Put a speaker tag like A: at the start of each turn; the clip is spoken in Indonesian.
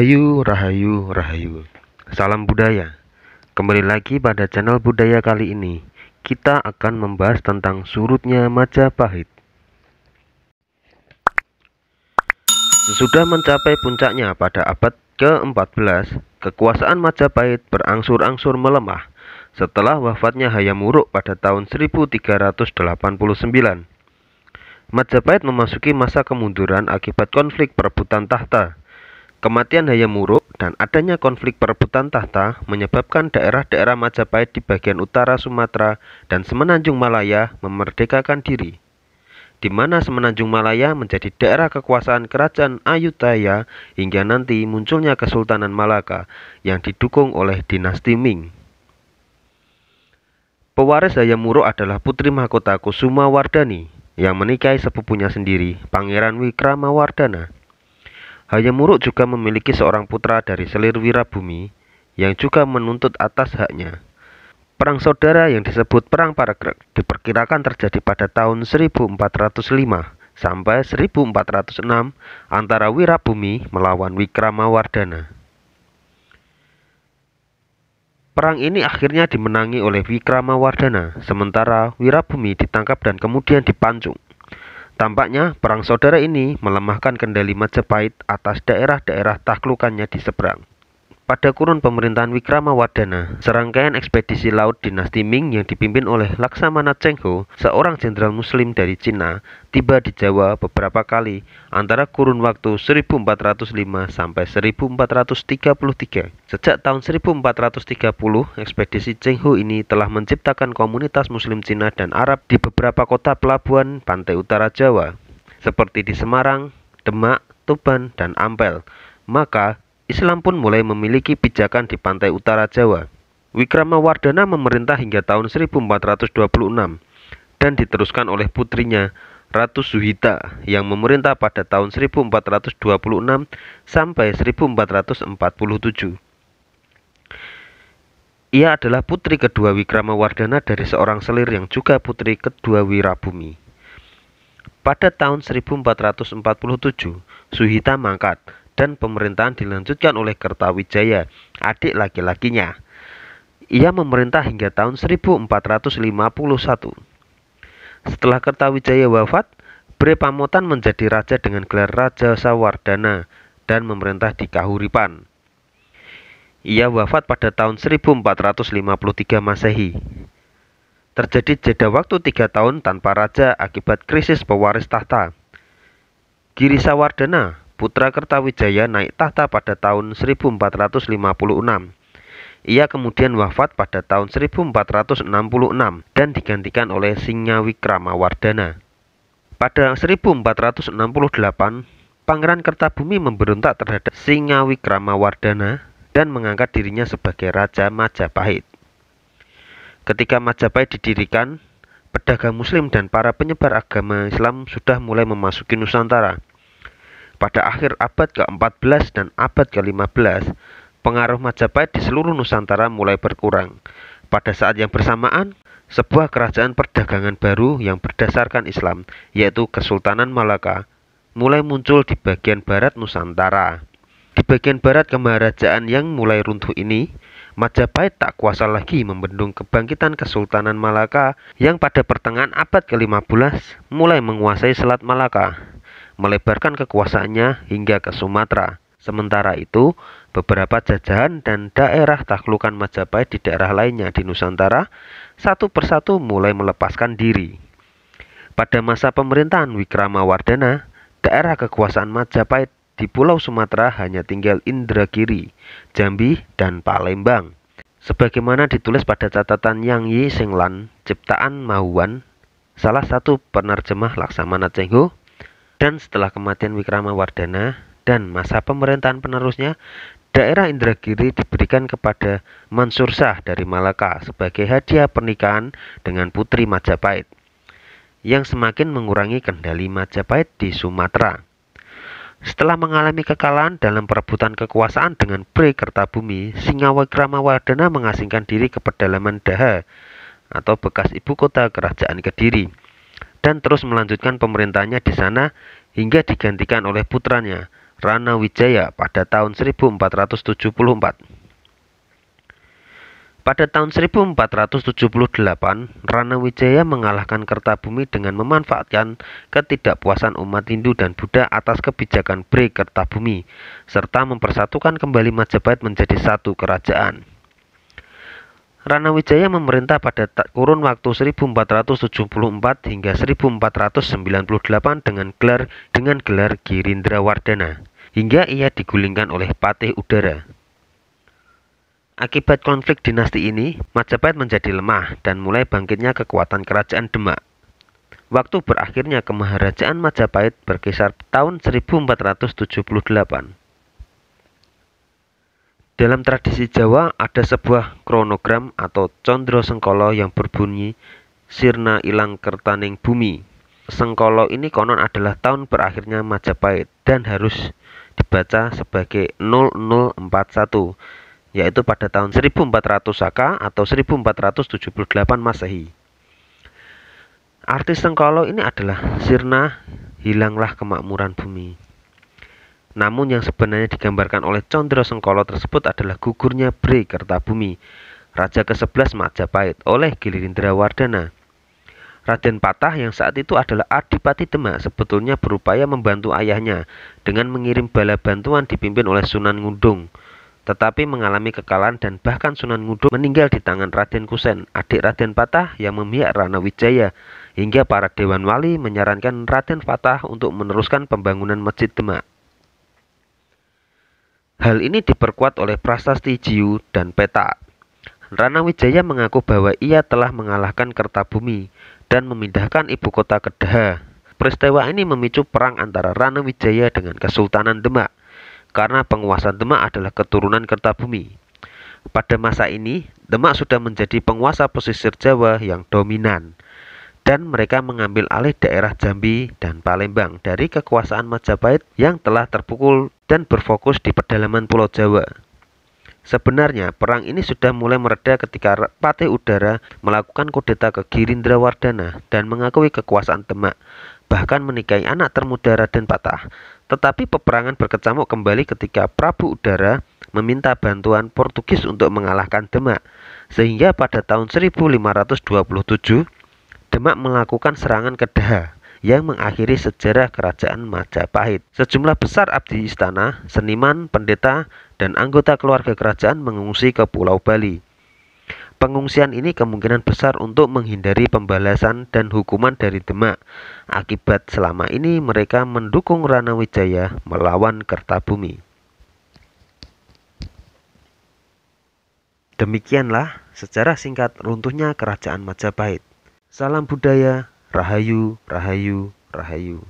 A: Rahayu, rahayu, rahayu. Salam budaya. Kembali lagi pada channel budaya kali ini. Kita akan membahas tentang surutnya Majapahit. Sesudah mencapai puncaknya pada abad ke-14, kekuasaan Majapahit berangsur-angsur melemah setelah wafatnya Hayam Wuruk pada tahun 1389. Majapahit memasuki masa kemunduran akibat konflik perebutan tahta. Kematian Hayam Wuruk dan adanya konflik perebutan tahta menyebabkan daerah-daerah Majapahit di bagian utara Sumatera dan Semenanjung Malaya memerdekakan diri, di mana Semenanjung Malaya menjadi daerah kekuasaan Kerajaan Ayutthaya hingga nanti munculnya Kesultanan Malaka yang didukung oleh dinasti Ming. Pewaris Hayam Wuruk adalah putri mahkota Kusumawardhani yang menikahi sepupunya sendiri, Pangeran Wikramawardhana. Hayam Wuruk juga memiliki seorang putra dari selir Wirabumi yang juga menuntut atas haknya. Perang saudara yang disebut Perang Paragreg diperkirakan terjadi pada tahun 1405 sampai 1406 antara Wirabumi melawan Wikramawardhana. Perang ini akhirnya dimenangi oleh Wikramawardhana, sementara Wirabumi ditangkap dan kemudian dipancung. Tampaknya perang saudara ini melemahkan kendali Majapahit atas daerah-daerah taklukannya di seberang. Pada kurun pemerintahan Wikramawardhana, serangkaian ekspedisi laut dinasti Ming yang dipimpin oleh Laksamana Cheng-ho, seorang jenderal muslim dari Cina, tiba di Jawa beberapa kali antara kurun waktu 1405 sampai 1433. Sejak tahun 1430, ekspedisi Cheng-ho ini telah menciptakan komunitas muslim Cina dan Arab di beberapa kota pelabuhan pantai utara Jawa, seperti di Semarang, Demak, Tuban, dan Ampel. Maka Islam pun mulai memiliki pijakan di pantai utara Jawa. Wikramawardhana memerintah hingga tahun 1426 dan diteruskan oleh putrinya Ratu Suhita yang memerintah pada tahun 1426 sampai 1447. Ia adalah putri kedua Wikramawardhana dari seorang selir yang juga putri kedua Wirabumi. Pada tahun 1447, Suhita mangkat dan pemerintahan dilanjutkan oleh Kertawijaya, adik laki-lakinya. Ia memerintah hingga tahun 1451. Setelah Kertawijaya wafat, Bre Pamotan menjadi raja dengan gelar Raja Sawardhana dan memerintah di Kahuripan. Ia wafat pada tahun 1453 Masehi. Terjadi jeda waktu 3 tahun tanpa raja akibat krisis pewaris tahta. Girisawardhana, putra Kertawijaya, naik tahta pada tahun 1456. Ia kemudian wafat pada tahun 1466 dan digantikan oleh Singawikramawardhana. Pada 1468, Pangeran Kertabumi memberontak terhadap Singawikramawardhana dan mengangkat dirinya sebagai Raja Majapahit. Ketika Majapahit didirikan, pedagang muslim dan para penyebar agama Islam sudah mulai memasuki Nusantara. Pada akhir abad ke-14 dan abad ke-15, pengaruh Majapahit di seluruh Nusantara mulai berkurang. Pada saat yang bersamaan, sebuah kerajaan perdagangan baru yang berdasarkan Islam, yaitu Kesultanan Malaka, mulai muncul di bagian barat Nusantara. Di bagian barat kemaharajaan yang mulai runtuh ini, Majapahit tak kuasa lagi membendung kebangkitan Kesultanan Malaka yang pada pertengahan abad ke-15 mulai menguasai Selat Malaka, melebarkan kekuasaannya hingga ke Sumatera. Sementara itu, beberapa jajahan dan daerah taklukan Majapahit di daerah lainnya di Nusantara satu persatu mulai melepaskan diri. Pada masa pemerintahan Wikramawardhana, daerah kekuasaan Majapahit di Pulau Sumatera hanya tinggal Indragiri, Jambi, dan Palembang. Sebagaimana ditulis pada catatan Yang Yi Senglan, ciptaan Mahuwan, salah satu penerjemah Laksamana Cheng-ho. Dan setelah kematian Wikramawardhana dan masa pemerintahan penerusnya, daerah Indragiri diberikan kepada Mansur Shah dari Malaka sebagai hadiah pernikahan dengan putri Majapahit, yang semakin mengurangi kendali Majapahit di Sumatera. Setelah mengalami kekalahan dalam perebutan kekuasaan dengan Bre Kertabumi, Singawikramawardhana mengasingkan diri ke pedalaman Daha atau bekas ibu kota kerajaan Kediri, dan terus melanjutkan pemerintahannya di sana hingga digantikan oleh putranya Ranawijaya pada tahun 1474. Pada tahun 1478, Ranawijaya mengalahkan Kertabumi dengan memanfaatkan ketidakpuasan umat Hindu dan Buddha atas kebijakan Bre Kertabumi, serta mempersatukan kembali Majapahit menjadi satu kerajaan. Ranawijaya memerintah pada kurun waktu 1474 hingga 1498 dengan gelar Girindrawardhana, hingga ia digulingkan oleh Patih Udara. Akibat konflik dinasti ini, Majapahit menjadi lemah dan mulai bangkitnya kekuatan kerajaan Demak. Waktu berakhirnya kemaharajaan Majapahit berkisar tahun 1478. Dalam tradisi Jawa ada sebuah kronogram atau Condro Sengkolo yang berbunyi Sirna ilang kertaning bumi. Sengkolo ini konon adalah tahun berakhirnya Majapahit dan harus dibaca sebagai 0041, yaitu pada tahun 1400 Saka atau 1478 Masehi. Arti Sengkolo ini adalah sirna, hilanglah kemakmuran bumi. Namun yang sebenarnya digambarkan oleh Condro Sengkolo tersebut adalah gugurnya Bre Kertabumi, Raja ke-11 Majapahit oleh Girindrawardhana. Raden Patah yang saat itu adalah Adipati Demak sebetulnya berupaya membantu ayahnya dengan mengirim bala bantuan dipimpin oleh Sunan Ngudung, tetapi mengalami kekalahan dan bahkan Sunan Ngudung meninggal di tangan Raden Kusen, adik Raden Patah yang memihak Ranawijaya, hingga para Dewan Wali menyarankan Raden Patah untuk meneruskan pembangunan Masjid Demak. Hal ini diperkuat oleh prasasti Jiu dan peta. Ranawijaya mengaku bahwa ia telah mengalahkan Kertabumi dan memindahkan ibu kota ke Daha. Peristiwa ini memicu perang antara Ranawijaya dengan Kesultanan Demak, karena penguasa Demak adalah keturunan Kertabumi. Pada masa ini, Demak sudah menjadi penguasa pesisir Jawa yang dominan, dan mereka mengambil alih daerah Jambi dan Palembang dari kekuasaan Majapahit yang telah terpukul dan berfokus di pedalaman Pulau Jawa. Sebenarnya, perang ini sudah mulai mereda ketika Patih Udara melakukan kudeta ke Girindrawardhana dan mengakui kekuasaan Demak, bahkan menikahi anak termuda Raden Patah. Tetapi peperangan berkecamuk kembali ketika Prabu Udara meminta bantuan Portugis untuk mengalahkan Demak, sehingga pada tahun 1527 Demak melakukan serangan ke Daha yang mengakhiri sejarah kerajaan Majapahit. Sejumlah besar abdi istana, seniman, pendeta, dan anggota keluarga kerajaan mengungsi ke Pulau Bali. Pengungsian ini kemungkinan besar untuk menghindari pembalasan dan hukuman dari Demak. Akibat selama ini mereka mendukung Ranawijaya melawan Kertabumi. Demikianlah sejarah singkat runtuhnya kerajaan Majapahit. Salam budaya, rahayu, rahayu, rahayu.